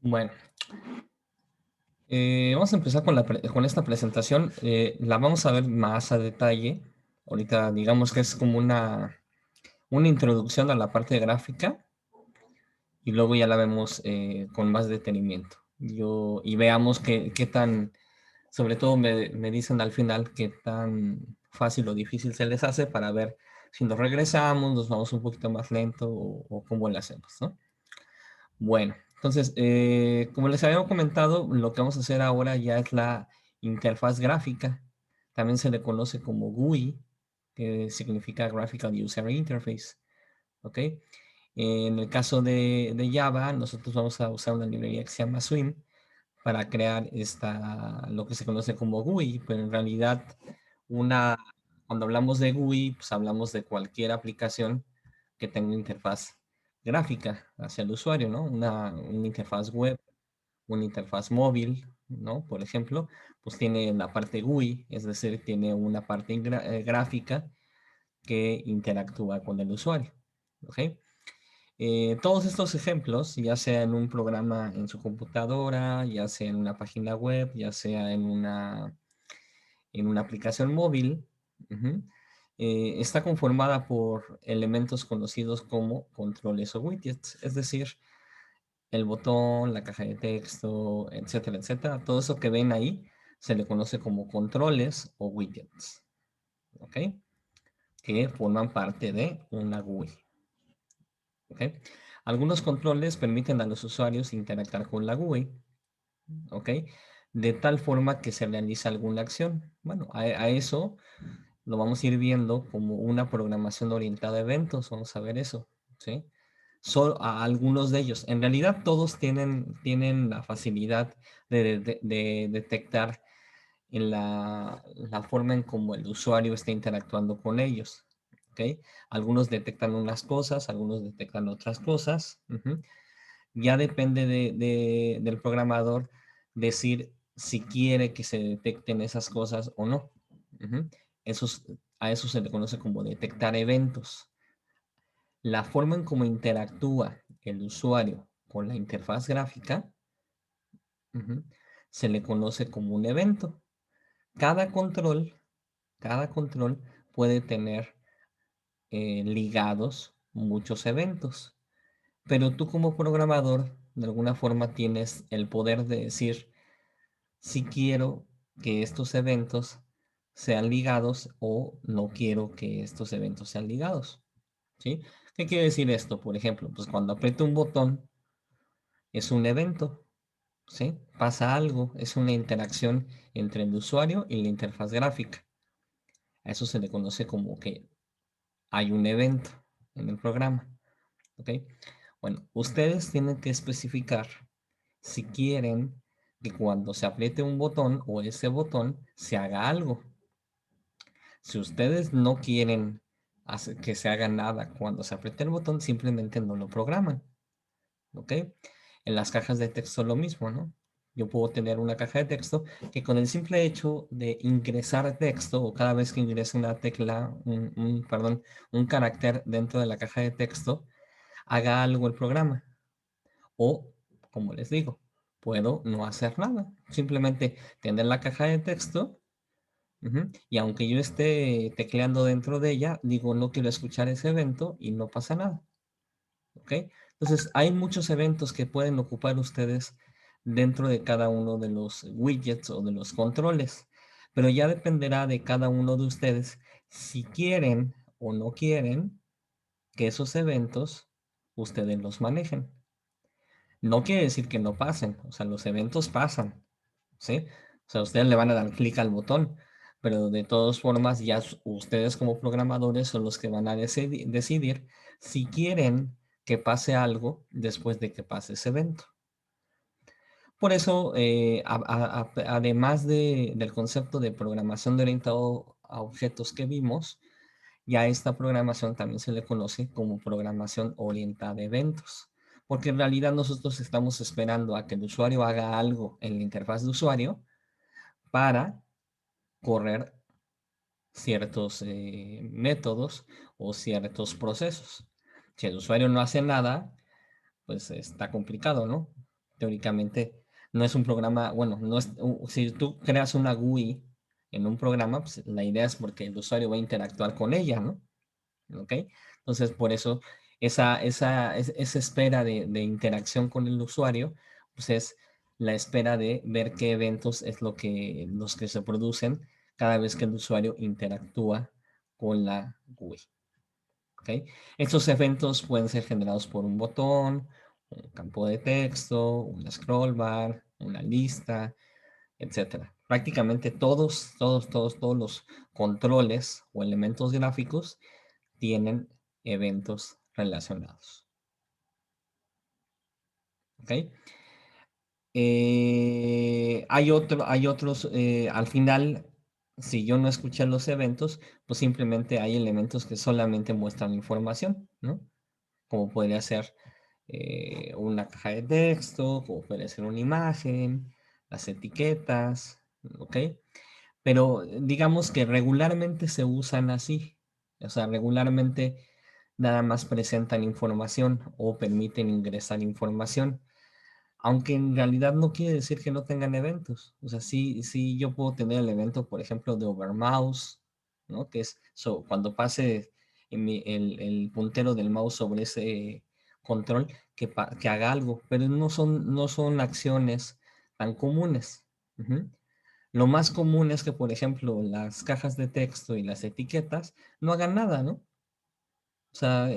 Bueno, vamos a empezar con, con esta presentación. La vamos a ver más a detalle. Ahorita digamos que es como una introducción a la parte gráfica y luego ya la vemos con más detenimiento. Y veamos qué tan, sobre todo me dicen al final qué tan fácil o difícil se les hace para ver si nos regresamos, nos vamos un poquito más lento o cómo lo hacemos, ¿no? Bueno, entonces, como les había comentado, lo que vamos a hacer ahora ya es la interfaz gráfica. También se le conoce como GUI, que significa Graphical User Interface. ¿Ok? En el caso de Java, nosotros vamos a usar una librería que se llama Swing para crear lo que se conoce como GUI, pero en realidad una, cuando hablamos de GUI, pues hablamos de cualquier aplicación que tenga una interfaz gráfica hacia el usuario, ¿no? Una interfaz web, una interfaz móvil, ¿no? Por ejemplo, pues tiene la parte GUI, es decir, tiene una parte gráfica que interactúa con el usuario, ¿ok? Todos estos ejemplos, ya sea en un programa en su computadora, ya sea en una página web, ya sea en una aplicación móvil, ujú, está conformada por elementos conocidos como controles o widgets, es decir, el botón, la caja de texto, etcétera, etcétera. Todo eso que ven ahí se le conoce como controles o widgets, ¿ok? Que forman parte de una GUI. ¿Ok? Algunos controles permiten a los usuarios interactuar con la GUI, ¿ok? De tal forma que se realiza alguna acción. Bueno, a eso lo vamos a ir viendo como una programación orientada a eventos. Vamos a ver eso, ¿sí? Solo a algunos de ellos. En realidad todos tienen la facilidad de detectar en la forma en cómo el usuario está interactuando con ellos. ¿Ok? Algunos detectan unas cosas, algunos detectan otras cosas. Ujú. Ya depende del programador decir si quiere que se detecten esas cosas o no. Ujú. Esos, a eso se le conoce como detectar eventos. La forma en cómo interactúa el usuario con la interfaz gráfica, ujú, se le conoce como un evento. Cada control, cada control puede tener ligados muchos eventos, pero tú como programador de alguna forma tienes el poder de decir si quiero que estos eventos sean ligados o no quiero que estos eventos sean ligados, ¿sí? ¿Qué quiere decir esto? Por ejemplo, pues cuando aprieto un botón es un evento, ¿sí? Pasa algo, es una interacción entre el usuario y la interfaz gráfica. A eso se le conoce como que hay un evento en el programa, ¿ok? Bueno, ustedes tienen que especificar si quieren que cuando se apriete un botón o ese botón se haga algo. Si ustedes no quieren que se haga nada cuando se apriete el botón, simplemente no lo programan, ¿ok? En las cajas de texto lo mismo, ¿no? Yo puedo tener una caja de texto que con el simple hecho de ingresar texto o cada vez que ingrese una tecla, perdón, un carácter dentro de la caja de texto, haga algo el programa. O, como les digo, puedo no hacer nada. Simplemente tener la caja de texto, ujú, y aunque yo esté tecleando dentro de ella, digo no quiero escuchar ese evento y no pasa nada. ¿Ok? Entonces, hay muchos eventos que pueden ocupar ustedes dentro de cada uno de los widgets o de los controles, pero ya dependerá de cada uno de ustedes si quieren o no quieren que esos eventos ustedes los manejen. No quiere decir que no pasen, o sea, los eventos pasan, ¿sí? O sea, ustedes le van a dar clic al botón, pero de todas formas ya ustedes como programadores son los que van a decidir si quieren que pase algo después de que pase ese evento. Por eso, además del concepto de programación de orientado a objetos que vimos, ya esta programación también se le conoce como programación orientada a eventos, porque en realidad nosotros estamos esperando a que el usuario haga algo en la interfaz de usuario para correr ciertos métodos o ciertos procesos. Si el usuario no hace nada, pues está complicado, ¿no? Teóricamente no es un programa, bueno, no es, si tú creas una GUI en un programa, pues la idea es porque el usuario va a interactuar con ella, ¿no? ¿Ok? Entonces, por eso esa espera de interacción con el usuario, pues es la espera de ver qué eventos es los que se producen cada vez que el usuario interactúa con la GUI. ¿Ok? Estos eventos pueden ser generados por un botón, un campo de texto, una scroll bar, una lista, etcétera. Prácticamente todos los controles o elementos gráficos tienen eventos relacionados. ¿Ok? Hay otros, al final, si yo no escuché los eventos, pues simplemente hay elementos que solamente muestran información, ¿no? Como podría ser una caja de texto, como podría ser una imagen, las etiquetas, ¿ok? Pero digamos que regularmente se usan así. O sea, regularmente nada más presentan información o permiten ingresar información. Aunque en realidad no quiere decir que no tengan eventos. O sea, sí yo puedo tener el evento, por ejemplo, de overmouse, ¿no? Que es cuando pase el puntero del mouse sobre ese control, que haga algo, pero no son acciones tan comunes. Ujú. Lo más común es que, por ejemplo, las cajas de texto y las etiquetas no hagan nada, ¿no? O sea,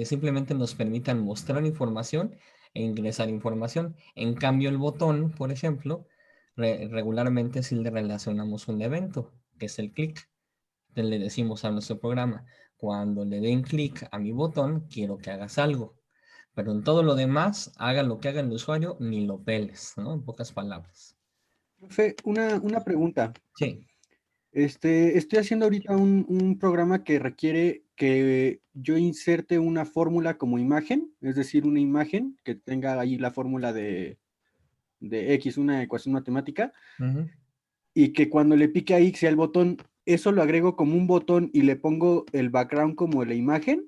simplemente nos permitan mostrar información e ingresar información. En cambio, el botón, por ejemplo, regularmente sí le relacionamos un evento, que es el clic. Entonces le decimos a nuestro programa, cuando le den clic a mi botón, quiero que hagas algo. Pero en todo lo demás, haga lo que haga el usuario, ni lo peles, ¿no? En pocas palabras. Profe, una pregunta. Sí. Estoy haciendo ahorita un programa que requiere que yo inserte una fórmula como imagen, es decir, una imagen que tenga ahí la fórmula de X, una ecuación matemática, Ujú. y que cuando le pique a X y al botón, eso lo agrego como un botón y le pongo el background como la imagen,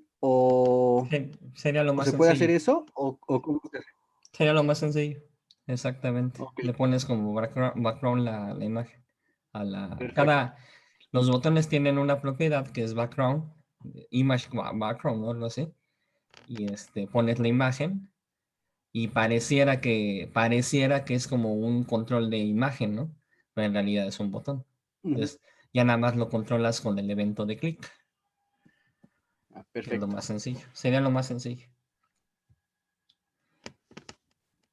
Sería lo o más se puede hacer sencillo. eso, o cómo se hace. Sería lo más sencillo. Exactamente. Ok, Le pones como background la imagen. perfecto. Los botones tienen una propiedad que es background, image background, ¿no? Algo así. Y pones la imagen y pareciera que es como un control de imagen, ¿no? Pero en realidad es un botón. Ujú. Entonces, ya nada más lo controlas con el evento de clic, Ah, que es lo perfecto. más sencillo. Sería lo más sencillo.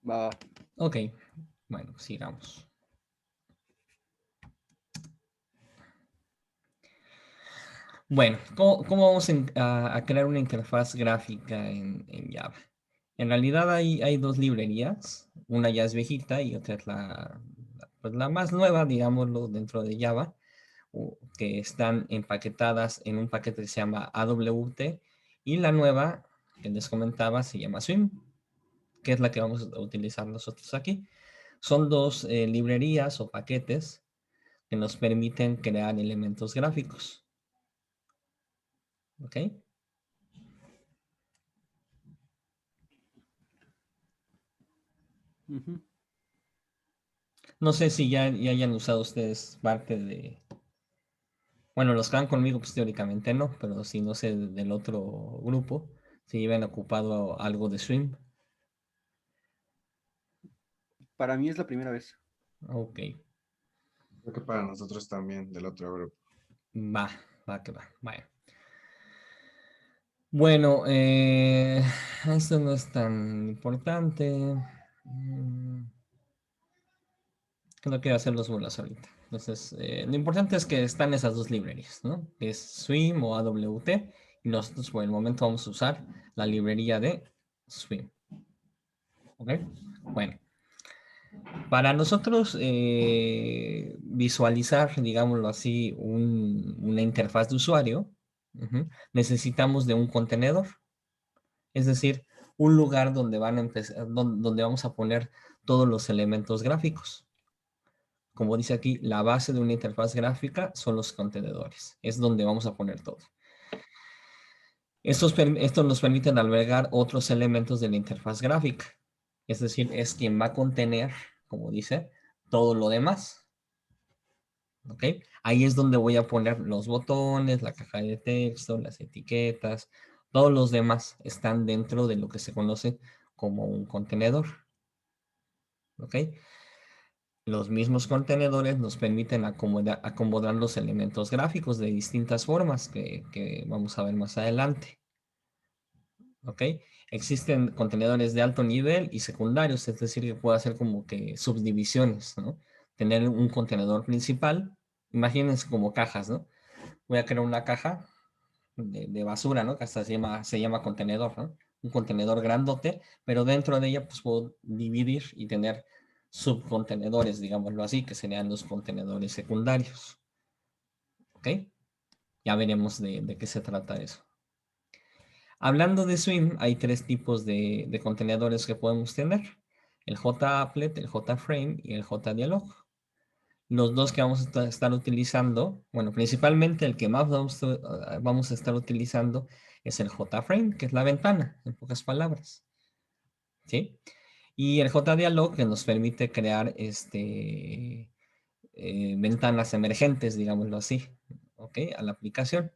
Va. Ok, bueno, sigamos. Bueno, ¿cómo vamos a crear una interfaz gráfica en Java? En realidad hay dos librerías, una ya es viejita y otra es pues la más nueva, digámoslo, dentro de Java, que están empaquetadas en un paquete que se llama AWT, y la nueva que les comentaba se llama Swim, que es la que vamos a utilizar nosotros aquí. Son dos librerías o paquetes que nos permiten crear elementos gráficos. ¿Ok? Ujú. No sé si ya hayan usado ustedes parte de... Bueno, los que van conmigo, pues teóricamente no, pero si no sé del otro grupo, si llevan ocupado algo de Swim. Para mí es la primera vez. Ok, Creo que para nosotros también, del otro grupo. va, va que va. Vaya. Bueno, esto no es tan importante. Mm, que no quiero hacer los bolas ahorita. Entonces, lo importante es que están esas dos librerías, ¿no? Que es Swim o AWT. Y nosotros por el momento vamos a usar la librería de Swim. ¿Ok? Bueno, para nosotros visualizar, digámoslo así, una interfaz de usuario, necesitamos de un contenedor, es decir, un lugar donde van a empezar, donde vamos a poner todos los elementos gráficos. Como dice aquí, la base de una interfaz gráfica son los contenedores, es donde vamos a poner todo. Estos nos permiten albergar otros elementos de la interfaz gráfica. Es decir, es quien va a contener, como dice, todo lo demás. ¿Ok? Ahí es donde voy a poner los botones, la caja de texto, las etiquetas, todos los demás están dentro de lo que se conoce como un contenedor. ¿Ok? Los mismos contenedores nos permiten acomodar los elementos gráficos de distintas formas que vamos a ver más adelante. ¿Ok? Existen contenedores de alto nivel y secundarios, es decir, que puedo hacer como que subdivisiones, ¿no? Tener un contenedor principal, imagínense como cajas, ¿no? Voy a crear una caja de basura, ¿no? Que hasta se llama contenedor, ¿no? Un contenedor grandote, pero dentro de ella pues puedo dividir y tener subcontenedores, digámoslo así, que serían los contenedores secundarios. ¿Ok? Ya veremos de qué se trata eso. Hablando de Swim, hay tres tipos de contenedores que podemos tener. El JApplet, el JFrame y el JDialog. Los dos que vamos a estar utilizando, bueno, principalmente el que más vamos a estar utilizando es el JFrame, que es la ventana, en pocas palabras. ¿Sí? Y el JDialog que nos permite crear ventanas emergentes, digámoslo así, ¿ok? A la aplicación.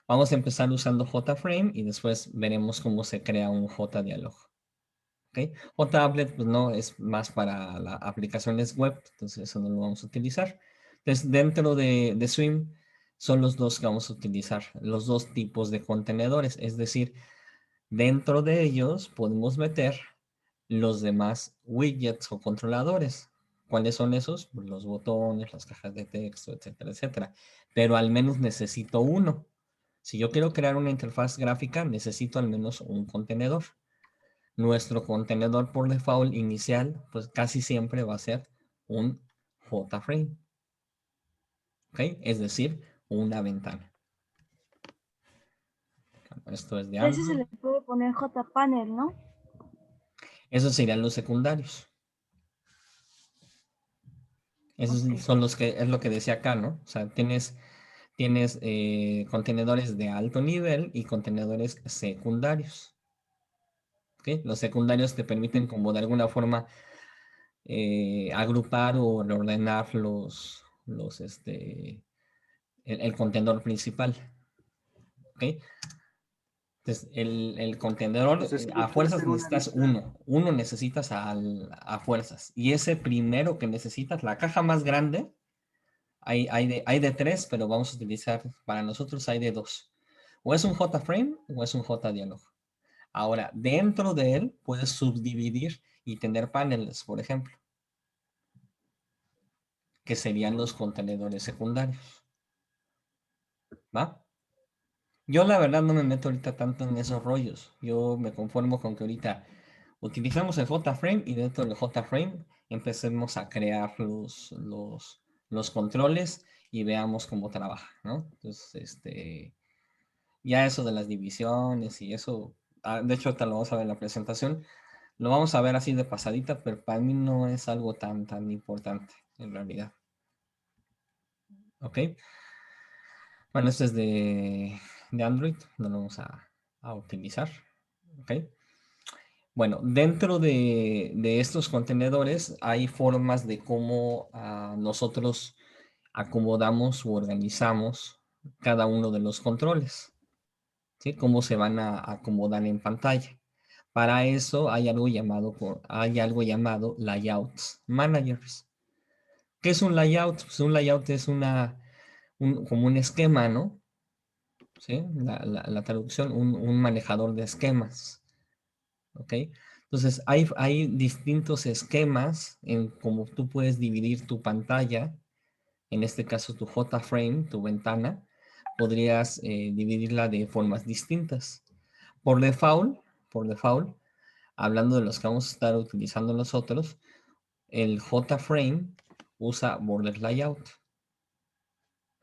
Vamos a empezar usando JFrame y después veremos cómo se crea un JDialog. ¿Okay? JApplet pues no es más para las aplicaciones web, entonces eso no lo vamos a utilizar. Entonces dentro de Swim son los dos que vamos a utilizar, los dos tipos de contenedores, es decir, dentro de ellos podemos meter los demás widgets o controladores. ¿Cuáles son esos? Pues los botones, las cajas de texto, etcétera, etcétera. Pero al menos necesito uno. Si yo quiero crear una interfaz gráfica, necesito al menos un contenedor. Nuestro contenedor por default inicial, pues casi siempre va a ser un JFrame. ¿Ok? Es decir, una ventana. Esto es de A ese se Android. le puede poner JPanel, ¿no? Esos serían los secundarios. Esos Ok. son los que, es lo que decía acá, ¿no? O sea, tienes contenedores de alto nivel y contenedores secundarios. ¿Ok? Los secundarios te permiten como de alguna forma agrupar o ordenar el contenedor principal. ¿Ok? Entonces, el contenedor, Entonces, a puede fuerzas ser una necesitas lista. uno necesitas a fuerzas. Y ese primero que necesitas, la caja más grande, hay de tres, pero vamos a utilizar, para nosotros hay de dos. O es un JFrame o es un JDialog. Ahora, dentro de él puedes subdividir y tener paneles, por ejemplo, que serían los contenedores secundarios. ¿Va? Yo la verdad no me meto ahorita tanto en esos rollos. Yo me conformo con que ahorita utilizamos el JFrame y dentro del JFrame empecemos a crear los controles y veamos cómo trabaja, ¿no? Entonces, ya eso de las divisiones y eso, de hecho te lo vamos a ver en la presentación, lo vamos a ver así de pasadita, pero para mí no es algo tan importante en realidad. ¿Ok? Bueno, este es de Android, no lo vamos a utilizar. ¿Ok? Bueno, dentro de estos contenedores hay formas de cómo nosotros acomodamos o organizamos cada uno de los controles, ¿sí? Cómo se van a acomodar en pantalla. Para eso hay algo llamado Layouts Managers. ¿Qué es un layout? Pues un layout es como un esquema, ¿no? ¿Sí? La traducción, un manejador de esquemas. ¿Ok? Entonces, hay distintos esquemas en cómo tú puedes dividir tu pantalla, en este caso tu JFrame, tu ventana, podrías dividirla de formas distintas. Por default, hablando de los que vamos a estar utilizando nosotros, el JFrame usa Border Layout.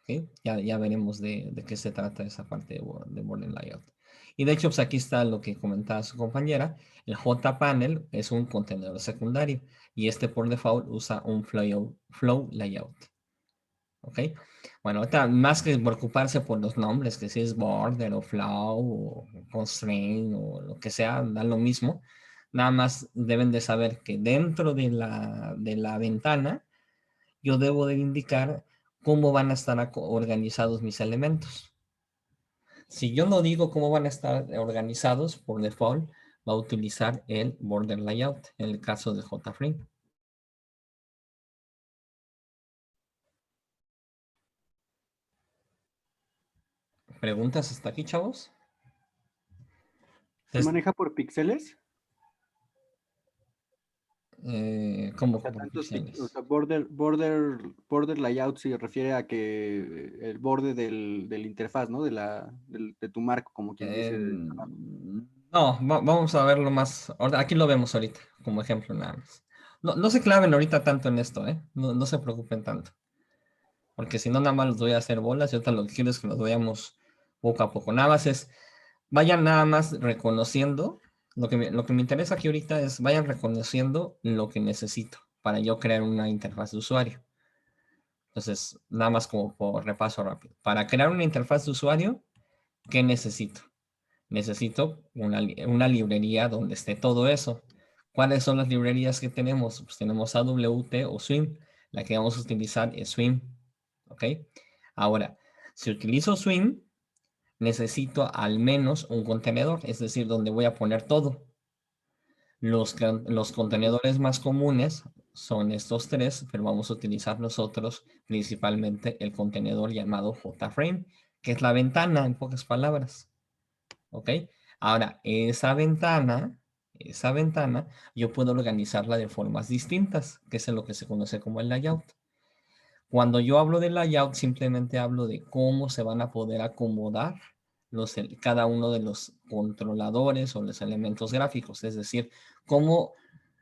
¿Ok? Ya veremos de qué se trata esa parte de Border Layout. Y de hecho, pues aquí está lo que comentaba su compañera. El JPanel es un contenedor secundario y este por default usa un flow layout. ¿Ok? Bueno, ahorita más que preocuparse por los nombres, que si es border o flow o constraint o lo que sea, da lo mismo. Nada más deben de saber que dentro de la ventana yo debo de indicar cómo van a estar organizados mis elementos. Si yo no digo cómo van a estar organizados, por default va a utilizar el border layout en el caso de JFrame. ¿Preguntas hasta aquí, chavos? ¿Se maneja por píxeles? ¿Cómo O sea, por o píxeles? sea, border layout se refiere a que el borde del interfaz, ¿no? De tu marco, como quien dice. No, vamos a verlo más. Aquí lo vemos ahorita, como ejemplo nada más. No, no se claven ahorita tanto en esto, ¿eh? No, no se preocupen tanto. Porque si no, nada más los voy a hacer bolas. Y ahorita lo que quiero es que los vayamos poco a poco. Nada más es, vayan nada más reconociendo. Lo que me interesa aquí ahorita es, vayan reconociendo lo que necesito para yo crear una interfaz de usuario. Entonces, nada más como por repaso rápido. Para crear una interfaz de usuario, ¿qué necesito? Necesito una librería donde esté todo eso. ¿Cuáles son las librerías que tenemos? Pues tenemos AWT o Swim. La que vamos a utilizar es Swim. ¿Ok? Ahora, si utilizo Swim, necesito al menos un contenedor, es decir, donde voy a poner todo. Los contenedores más comunes son estos tres, pero vamos a utilizar nosotros principalmente el contenedor llamado JFrame, que es la ventana, en pocas palabras. ¿Ok? Ahora, esa ventana, yo puedo organizarla de formas distintas, que es lo que se conoce como el layout. Cuando yo hablo de layout, simplemente hablo de cómo se van a poder acomodar cada uno de los controladores o los elementos gráficos. Es decir, cómo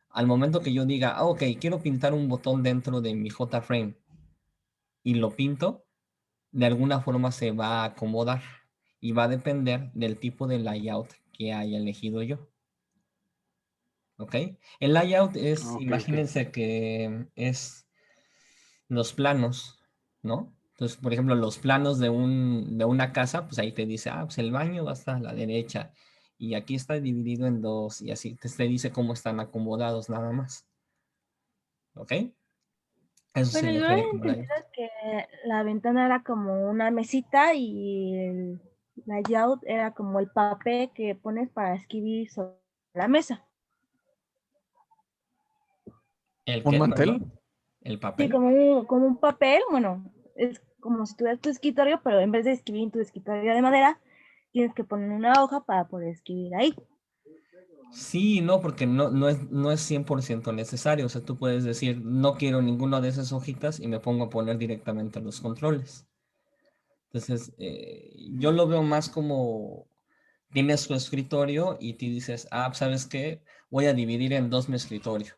al momento que yo diga, ok, quiero pintar un botón dentro de mi JFrame y lo pinto, de alguna forma se va a acomodar y va a depender del tipo de layout que haya elegido yo. ¿Ok? El layout es, Ok, ok. imagínense que es los planos, ¿no? Entonces, por ejemplo, los planos de una casa, pues ahí te dice, pues el baño va hasta la derecha y aquí está dividido en dos y así te dice cómo están acomodados nada más. ¿Ok? Eso se Bueno, yo refiere había como entendido layout. que la ventana era como una mesita y el layout era como el papel que pones para escribir sobre la mesa. ¿El ¿Un qué, mantel? perdón? ¿El Sí, papel? como un papel, bueno, es como si tuvieras tu escritorio, pero en vez de escribir en tu escritorio de madera, tienes que poner una hoja para poder escribir ahí. Sí, no, porque no es 100% necesario. O sea, tú puedes decir, no quiero ninguna de esas hojitas y me pongo a poner directamente los controles. Entonces, yo lo veo más como tienes tu escritorio y te dices, ¿sabes qué? Voy a dividir en dos mi escritorio.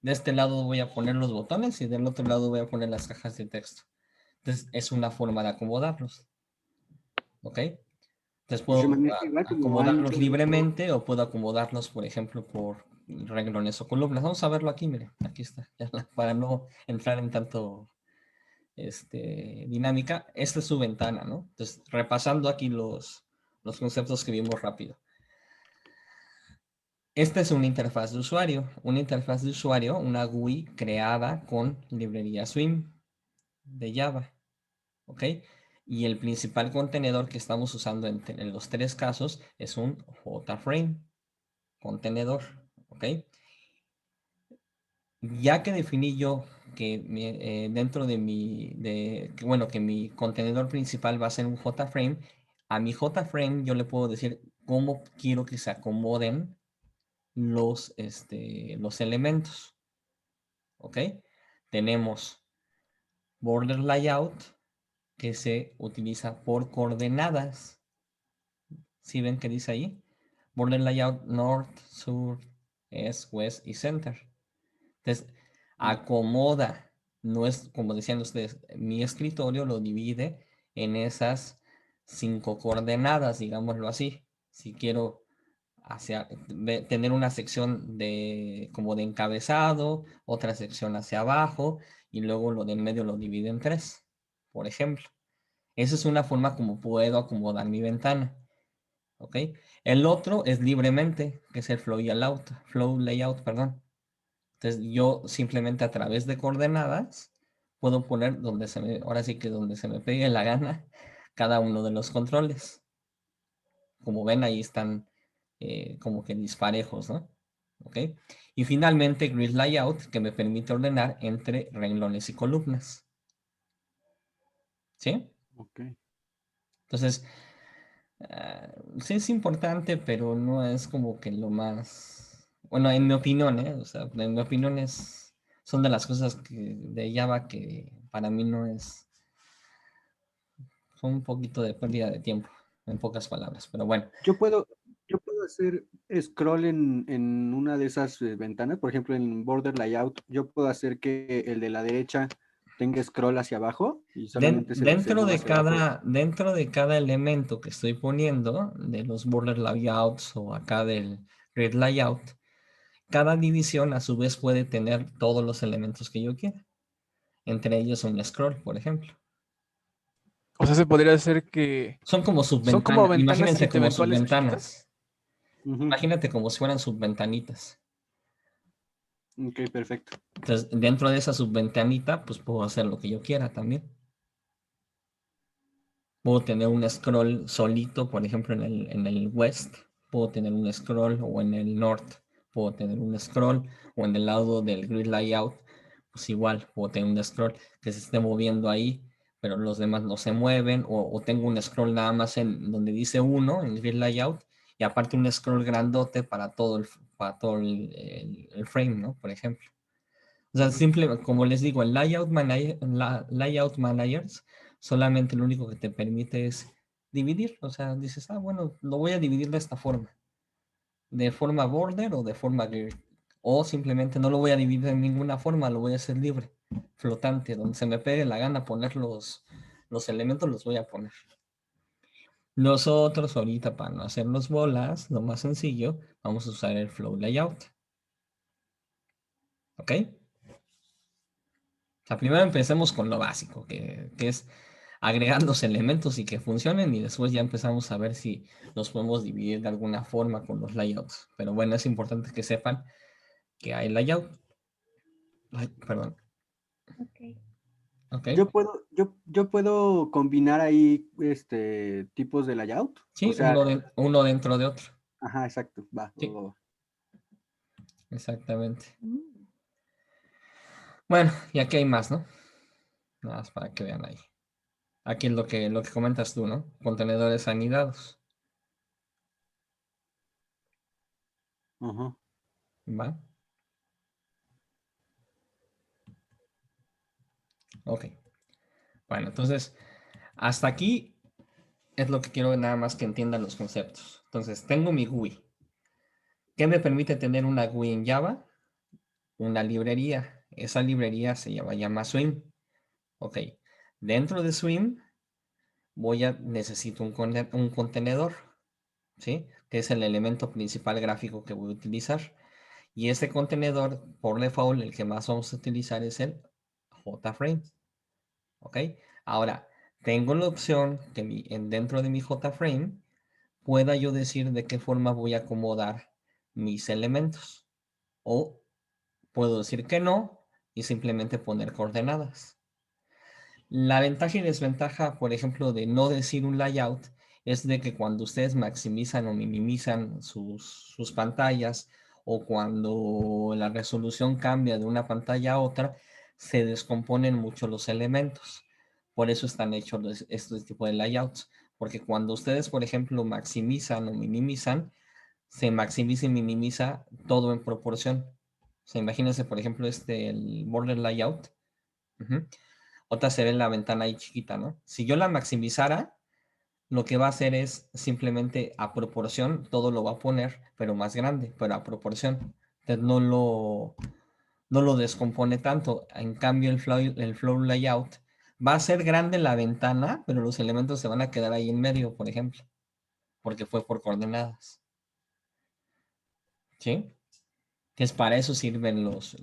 De este lado voy a poner los botones y del otro lado voy a poner las cajas de texto. Entonces, es una forma de acomodarlos. ¿Ok? Entonces Y se puedo maneja igual como acomodarlos ancho. libremente o puedo acomodarlos, por ejemplo, por renglones o columnas. Vamos a verlo aquí, miren, aquí está, para no entrar en tanto dinámica. Esta es su ventana, ¿no? Entonces, repasando aquí los conceptos que vimos rápido. Esta es una interfaz de usuario. Una interfaz de usuario, una GUI creada con librería Swim de Java. ¿Ok? Y el principal contenedor que estamos usando en los tres casos es un JFrame contenedor. ¿Ok? Ya que definí yo que dentro de bueno, que mi contenedor principal va a ser un JFrame, a mi JFrame yo le puedo decir cómo quiero que se acomoden los elementos. ¿Ok? Tenemos border layout que se utiliza por coordenadas. ¿Sí ven que dice ahí? Border layout north, sur, east, west y center. Entonces, acomoda, no es como decían ustedes, mi escritorio lo divide en esas 5 coordenadas, digámoslo así. Si quiero tener una sección como de encabezado, otra sección hacia abajo y luego lo del medio lo divide en 3, por ejemplo. Esa es una forma como puedo acomodar mi ventana. ¿ok? El otro es libremente, que es el flow layout, perdón. Entonces yo simplemente a través de coordenadas puedo poner donde ahora sí que donde se me pegue la gana cada uno de los controles. Como ven, ahí están como que disparejos, ¿no? ¿Ok? Y finalmente Grid Layout, que me permite ordenar entre renglones y columnas. ¿Sí? Ok. Entonces, sí es importante, pero no es como que lo más... Bueno, en mi opinión, ¿eh? O sea, en mi opinión son de las cosas de Java que para mí no es... Son un poquito de pérdida de tiempo, en pocas palabras, pero bueno. Yo puedo, yo puedo hacer scroll en una de esas ventanas, por ejemplo, en Border Layout, yo puedo hacer que el de la derecha tenga scroll hacia abajo y solamente se mueva hacia abajo. Dentro de cada elemento que estoy poniendo, de los border layouts o acá del grid layout, cada división a su vez puede tener todos los elementos que yo quiera. Entre ellos un scroll, por ejemplo. O sea, se podría hacer que Son como son como subventanas. ventanas Imagínense como eventuales chiquitas. subventanas. Ujú. Imagínate como si fueran subventanitas. Ok, perfecto. Entonces, dentro de esa subventanita, pues puedo hacer lo que yo quiera también. Puedo tener un scroll solito, por ejemplo, en el west. Puedo tener un scroll o en el north. Puedo tener un scroll o en el lado del grid layout. Pues igual, puedo tener un scroll que se esté moviendo ahí, pero los demás no se mueven. O tengo un scroll nada más en donde dice 1 en grid layout. Y aparte un scroll grandote para todo el frame, ¿no? Por ejemplo. O sea, simple, como les digo, el layout managers solamente lo único que te permite es dividir. O sea, dices, bueno, lo voy a dividir de forma border o de forma grid. O simplemente no lo voy a dividir de ninguna forma, lo voy a hacer libre, flotante, donde se me pegue la gana poner los elementos, los voy a poner. Nosotros ahorita para no hacernos bolas, lo más sencillo, vamos a usar el flow layout. ¿Ok? O sea, primero empecemos con lo básico, que es agregar los elementos y que funcionen y después ya empezamos a ver si los podemos dividir de alguna forma con los layouts. Pero bueno, es importante que sepan que hay layout. Ay, perdón. Ok. ¿Ok? Yo puedo combinar ahí tipos de layout. O Sí, sea, uno dentro de otro. ajá, exacto. Va. Sí, O- exactamente. Mm. Bueno, y aquí hay más, ¿no? Nada más para que vean ahí. Aquí es lo que comentas tú, ¿no? Contenedores anidados. ajá. ¿Va? Ok. Bueno, entonces, hasta aquí es lo que quiero nada más que entiendan los conceptos. Entonces, tengo mi GUI. ¿Qué me permite tener una GUI en Java? Una librería. Esa librería se llama Swim. Ok. Dentro de Swim necesito un contenedor, ¿sí? Que es el elemento principal gráfico que voy a utilizar. Y ese contenedor, por default, el que más vamos a utilizar es el JFrame. ¿Ok? Ahora, tengo la opción que dentro de mi JFrame pueda yo decir de qué forma voy a acomodar mis elementos. O puedo decir que no y simplemente poner coordenadas. La ventaja y desventaja, por ejemplo, de no decir un layout es de que cuando ustedes maximizan o minimizan sus pantallas o cuando la resolución cambia de una pantalla a otra, se descomponen mucho los elementos. Por eso están hechos este tipo de layouts. Porque cuando ustedes, por ejemplo, maximizan o minimizan, se maximiza y minimiza todo en proporción. O sea, imagínense, por ejemplo, el border layout. Ujú. Otra se ve en la ventana ahí chiquita, ¿no? Si yo la maximizara, lo que va a hacer es simplemente a proporción, todo lo va a poner, pero más grande, pero a proporción. Entonces no lo descompone tanto. En cambio, el flow layout va a ser grande la ventana, pero los elementos se van a quedar ahí en medio, por ejemplo, porque fue por coordenadas. ¿Sí? Entonces, para eso sirven los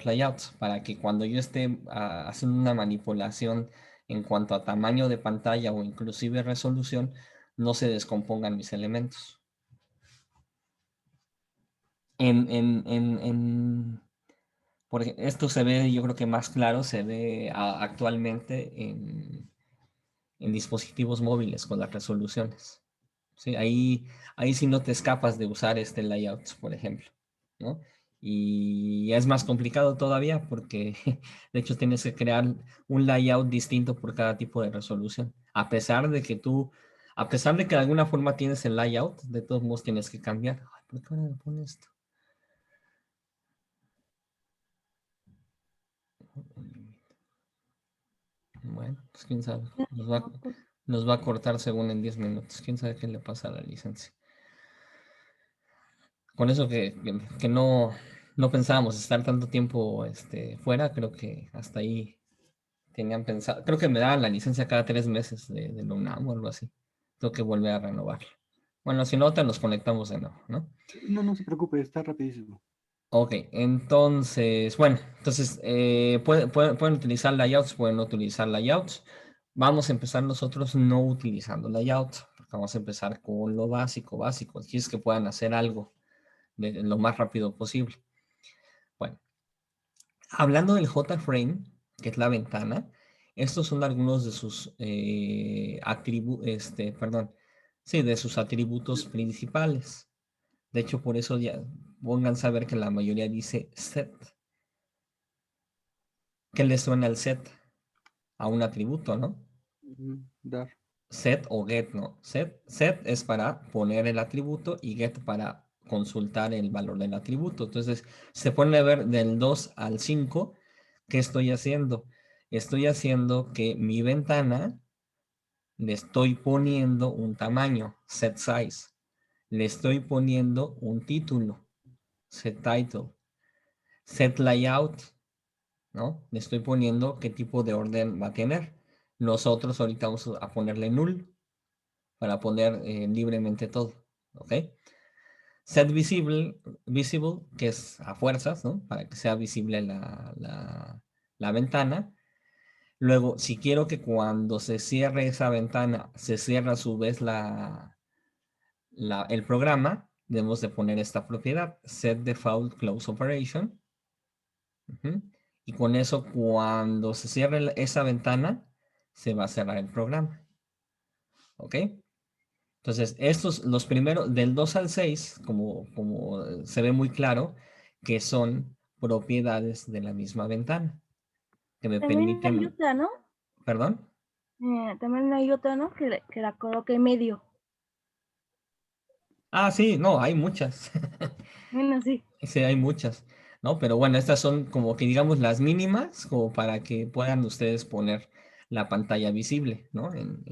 layouts, para que cuando yo esté haciendo una manipulación en cuanto a tamaño de pantalla o inclusive resolución, no se descompongan mis elementos. Esto se ve, yo creo que más claro, se ve actualmente en dispositivos móviles con las resoluciones. ¿Sí? Ahí sí no te escapas de usar este layout, por ejemplo, ¿no? Y es más complicado todavía porque de hecho tienes que crear un layout distinto por cada tipo de resolución. A pesar de que de alguna forma tienes el layout, de todos modos tienes que cambiar. Ay, ¿por qué ahora me pone esto? Bueno, pues quién sabe. Nos va a cortar según en 10 minutos. Quién sabe qué le pasa a la licencia. Con eso que no pensábamos estar tanto tiempo fuera, creo que hasta ahí tenían pensado. Creo que me daban la licencia cada 3 meses de la UNAM o algo así. Tengo que volver a renovarla. Bueno, si no, te nos conectamos de nuevo, ¿no? No, no se preocupe, está rapidísimo. Ok, entonces, bueno, pueden utilizar layouts, pueden no utilizar layouts. Vamos a empezar nosotros no utilizando layouts, porque vamos a empezar con lo básico. Aquí es que puedan hacer algo de lo más rápido posible. Bueno, hablando del JFrame, que es la ventana, estos son algunos de sus de sus atributos principales. De hecho, por eso ya pongan saber que la mayoría dice set. ¿Qué le suena el set? A un atributo, ¿no? Dar. Set o get, ¿no? Set es para poner el atributo y get para consultar el valor del atributo. Entonces, se pone a ver del 2 al 5, ¿qué estoy haciendo? Estoy haciendo que mi ventana le estoy poniendo un tamaño, set size. Le estoy poniendo un título, set title. Set layout, ¿no? Le estoy poniendo qué tipo de orden va a tener. Nosotros ahorita vamos a ponerle null para poner libremente todo, ¿ok? Set visible, que es a fuerzas, ¿no? Para que sea visible la ventana. Luego, si quiero que cuando se cierre esa ventana, se cierre a su vez el programa, debemos de poner esta propiedad, set default close operation. Y con eso, cuando se cierre esa ventana, se va a cerrar el programa. ¿Ok? Entonces, estos, los primeros, del 2 al 6, como se ve muy claro, que son propiedades de la misma ventana, que me También hay permiten, otra, ¿no? ¿perdón? También hay otra, ¿no? Que la coloque en medio. Ah, sí, no, hay muchas. Bueno, sí. Sí, hay muchas, ¿no? Pero bueno, estas son como que digamos las mínimas, como para que puedan ustedes poner la pantalla visible, ¿no? En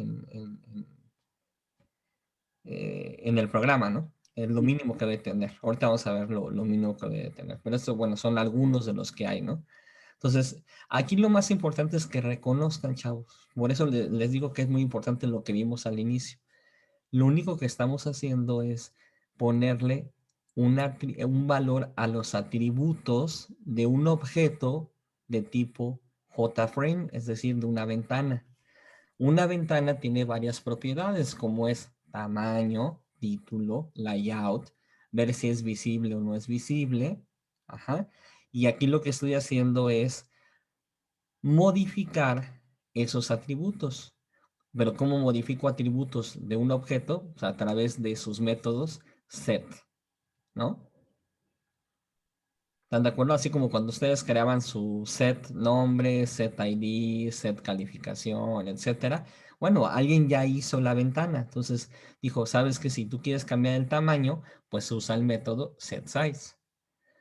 el programa, ¿no? Es lo mínimo que debe tener. Ahorita vamos a ver lo mínimo que debe tener. Pero esto, bueno, son algunos de los que hay, ¿no? Entonces, aquí lo más importante es que reconozcan, chavos. Por eso les digo que es muy importante lo que vimos al inicio. Lo único que estamos haciendo es ponerle un valor a los atributos de un objeto de tipo JFrame, es decir, de una ventana. Una ventana tiene varias propiedades, como es tamaño, título, layout, ver si es visible o no es visible. Ajá. Y aquí lo que estoy haciendo es modificar esos atributos. Pero ¿cómo modifico atributos de un objeto? O sea, a través de sus métodos set, ¿no? ¿Están de acuerdo? Así como cuando ustedes creaban su set nombre, set ID, set calificación, etcétera. Bueno, alguien ya hizo la ventana. Entonces dijo, sabes que si tú quieres cambiar el tamaño, pues usa el método set size.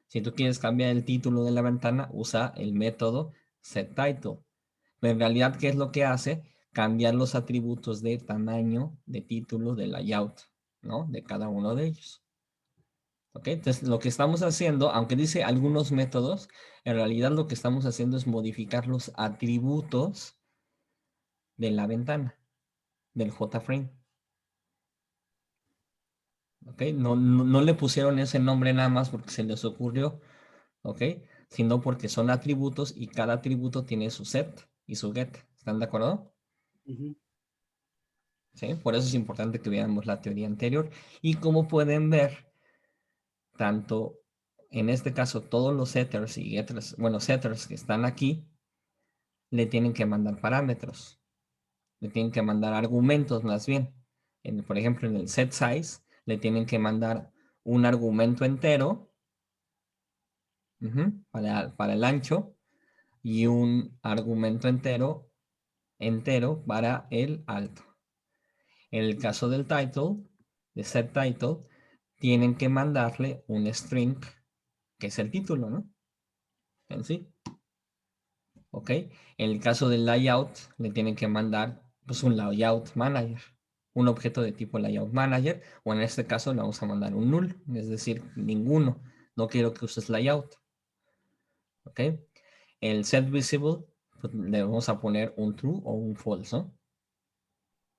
Si tú quieres cambiar el título de la ventana, usa el método set title. Pero en realidad, ¿qué es lo que hace? Cambiar los atributos de tamaño, de título, de layout, ¿no? De cada uno de ellos. ¿Ok? Entonces, lo que estamos haciendo, aunque dice algunos métodos, en realidad lo que estamos haciendo es modificar los atributos de la ventana, del JFrame. ¿Ok? No le pusieron ese nombre nada más porque se les ocurrió, ¿ok? Sino porque son atributos y cada atributo tiene su set y su get. ¿Están de acuerdo? ¿sí? Por eso es importante que veamos la teoría anterior. Y como pueden ver, tanto en este caso todos los setters y getters, bueno, setters que están aquí, le tienen que mandar parámetros. Le tienen que mandar argumentos más bien. Por ejemplo, en el set size, le tienen que mandar un argumento entero para el ancho y un argumento entero para el alto. En el caso del title, de set title, tienen que mandarle un string, que es el título, ¿no? En sí. ¿Ok? En el caso del layout, le tienen que mandar pues, un layout manager, un objeto de tipo layout manager, o en este caso le vamos a mandar un null, es decir, ninguno. No quiero que uses layout. ¿Ok? El set visible, pues, le vamos a poner un true o un false, ¿no?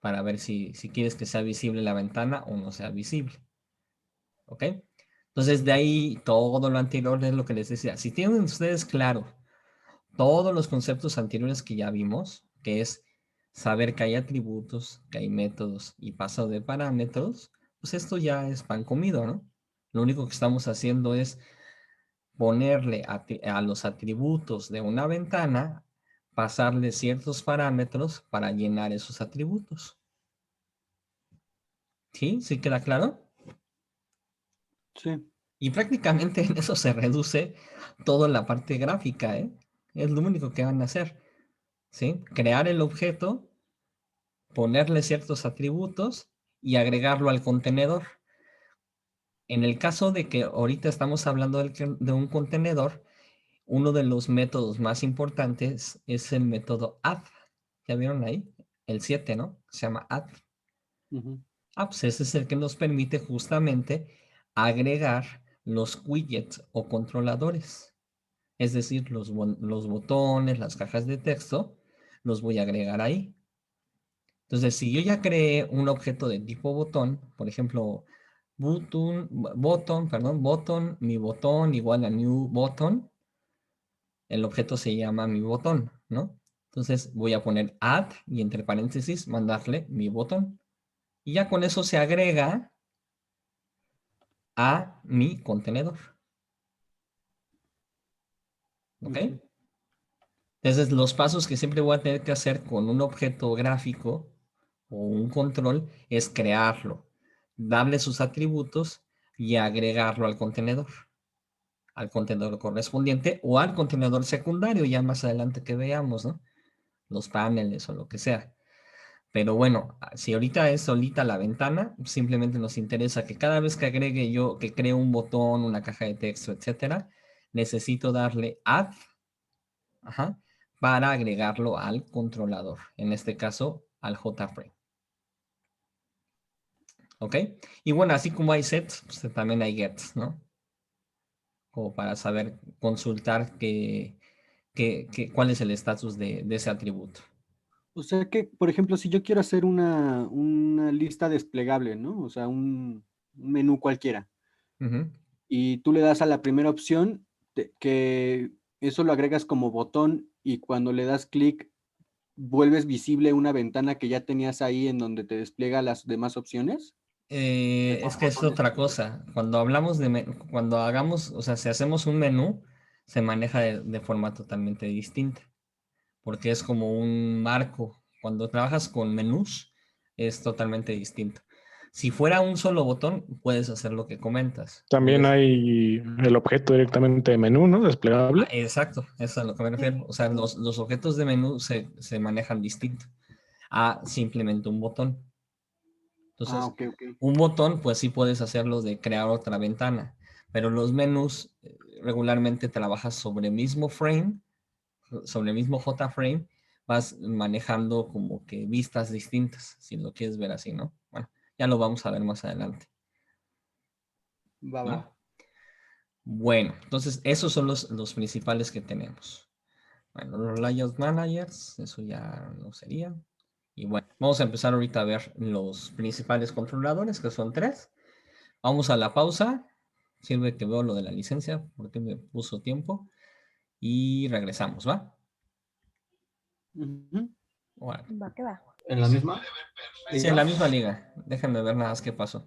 Para ver si quieres que sea visible la ventana o no sea visible. ¿Ok? Entonces de ahí todo lo anterior es lo que les decía. Si tienen ustedes claro todos los conceptos anteriores que ya vimos, que es saber que hay atributos, que hay métodos y paso de parámetros, pues esto ya es pan comido, ¿no? Lo único que estamos haciendo es ponerle a los atributos de una ventana, pasarle ciertos parámetros para llenar esos atributos. ¿Sí? ¿Sí queda claro? Sí. Y prácticamente en eso se reduce toda la parte gráfica, ¿eh? Es lo único que van a hacer, ¿sí? Crear el objeto, ponerle ciertos atributos y agregarlo al contenedor. En el caso de que ahorita estamos hablando de un contenedor, uno de los métodos más importantes es el método add. ¿Ya vieron ahí? El 7, ¿no? Se llama add. Ujú. Pues ese es el que nos permite justamente agregar los widgets o controladores. Es decir, los botones, las cajas de texto, los voy a agregar ahí. Entonces, si yo ya creé un objeto de tipo botón, por ejemplo, button, mi botón igual a new button, el objeto se llama mi botón, ¿no? Entonces voy a poner add y entre paréntesis mandarle mi botón. Y ya con eso se agrega a mi contenedor. ¿Ok? Ujú. Entonces los pasos que siempre voy a tener que hacer con un objeto gráfico o un control es crearlo, darle sus atributos y agregarlo al contenedor correspondiente o al contenedor secundario, ya más adelante que veamos, ¿no? Los paneles o lo que sea. Pero bueno, si ahorita es solita la ventana, simplemente nos interesa que cada vez que agregue yo, que cree un botón, una caja de texto, etcétera, necesito darle add, para agregarlo al controlador, en este caso al JFrame. ¿Ok? Y bueno, así como hay sets, pues también hay gets, ¿no? Como para saber consultar cuál es el estatus de ese atributo. O sea que, por ejemplo, si yo quiero hacer una lista desplegable, ¿no? O sea, un menú cualquiera, Ujú. y tú le das a la primera opción que eso lo agregas como botón y cuando le das clic vuelves visible una ventana que ya tenías ahí en donde te despliega las demás opciones. Es que es otra cosa. Cuando hablamos cuando hagamos, o sea, si hacemos un menú, se maneja de forma totalmente distinta, porque es como un marco. Cuando trabajas con menús, es totalmente distinto. Si fuera un solo botón, puedes hacer lo que comentas. También hay el objeto directamente de menú, ¿no? Desplegable. Exacto, eso es a lo que me refiero. O sea, los objetos de menú se manejan distinto a simplemente un botón. Ah, Entonces, ok, ok. un botón, pues sí puedes hacerlo de crear otra ventana, pero los menús regularmente trabajas sobre el mismo frame, sobre el mismo JFrame, vas manejando como que vistas distintas, si lo quieres ver así, ¿no? Bueno, ya lo vamos a ver más adelante. Va, va. ¿Va? Bueno, entonces esos son los principales que tenemos. Bueno, los layout managers, eso ya no sería. Y bueno, vamos a empezar ahorita a ver los principales controladores, que son 3. Vamos a la pausa. Sirve que veo lo de la licencia porque me puso tiempo. Y regresamos, ¿va? Ujú. Bueno, Va que va. ¿En la misma? sí, en la misma liga. Déjenme ver nada más qué pasó.